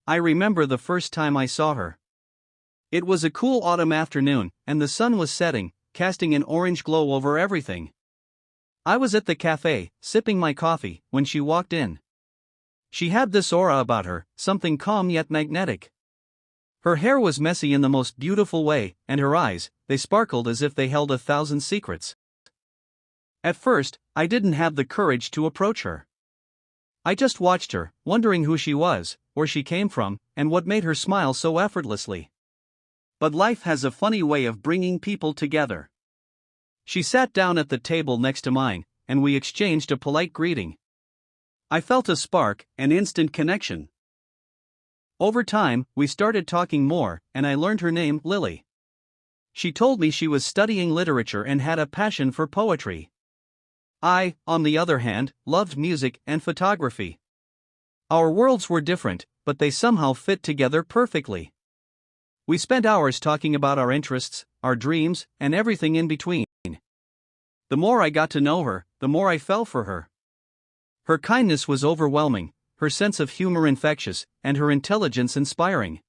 I remember the first time I saw her. It was a cool autumn afternoon, and the sun was setting, casting an orange glow over everything. I was at the cafe, sipping my coffee, when she walked in. She had this aura about her, something calm yet magnetic. Her hair was messy in the most beautiful way, and her eyes, they sparkled as if they held 1,000 secrets. At first, I didn't have the courage to approach her. I just watched her, wondering who she was, where she came from, and what made her smile so effortlessly. But life has a funny way of bringing people together. She sat down at the table next to mine, and we exchanged a polite greeting. I felt a spark, an instant connection. Over time, we started talking more, and I learned her name, Lily. She told me she was studying literature and had a passion for poetry. I, on the other hand, loved music and photography. Our worlds were different, but they somehow fit together perfectly. We spent hours talking about our interests, our dreams, and everything in between. The more I got to know her, the more I fell for her. Her kindness was overwhelming, her sense of humor infectious, and her intelligence inspiring.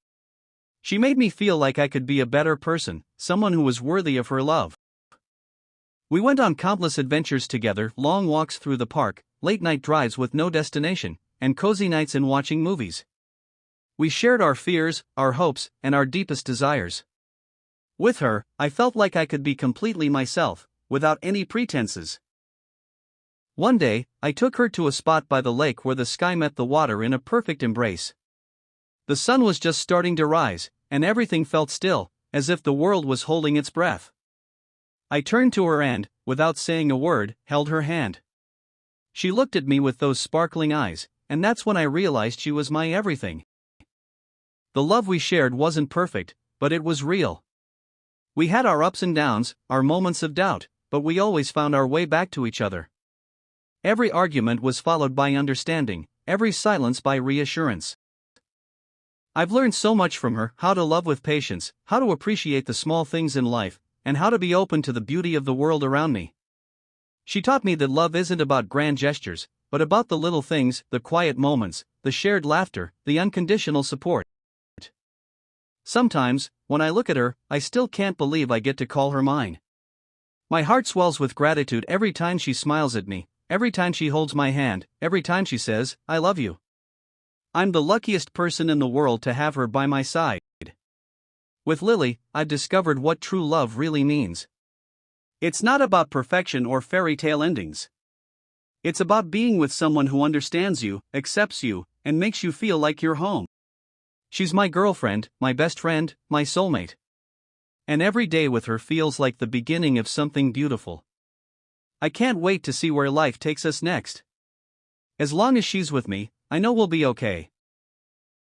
She made me feel like I could be a better person, someone who was worthy of her love. We went on countless adventures together, long walks through the park, late-night drives with no destination, and cozy nights in watching movies. We shared our fears, our hopes, and our deepest desires. With her, I felt like I could be completely myself, without any pretenses. One day, I took her to a spot by the lake where the sky met the water in a perfect embrace. The sun was just starting to rise, and everything felt still, as if the world was holding its breath. I turned to her and, without saying a word, held her hand. She looked at me with those sparkling eyes, and that's when I realized she was my everything. The love we shared wasn't perfect, but it was real. We had our ups and downs, our moments of doubt, but we always found our way back to each other. Every argument was followed by understanding, every silence by reassurance. I've learned so much from her: how to love with patience, how to appreciate the small things in life, and how to be open to the beauty of the world around me. She taught me that love isn't about grand gestures, but about the little things, the quiet moments, the shared laughter, the unconditional support. Sometimes, when I look at her, I still can't believe I get to call her mine. My heart swells with gratitude every time she smiles at me, every time she holds my hand, every time she says, "I love you." I'm the luckiest person in the world to have her by my side. With Lily, I've discovered what true love really means. It's not about perfection or fairy tale endings. It's about being with someone who understands you, accepts you, and makes you feel like you're home. She's my girlfriend, my best friend, my soulmate. And every day with her feels like the beginning of something beautiful. I can't wait to see where life takes us next. As long as she's with me, I know we'll be okay.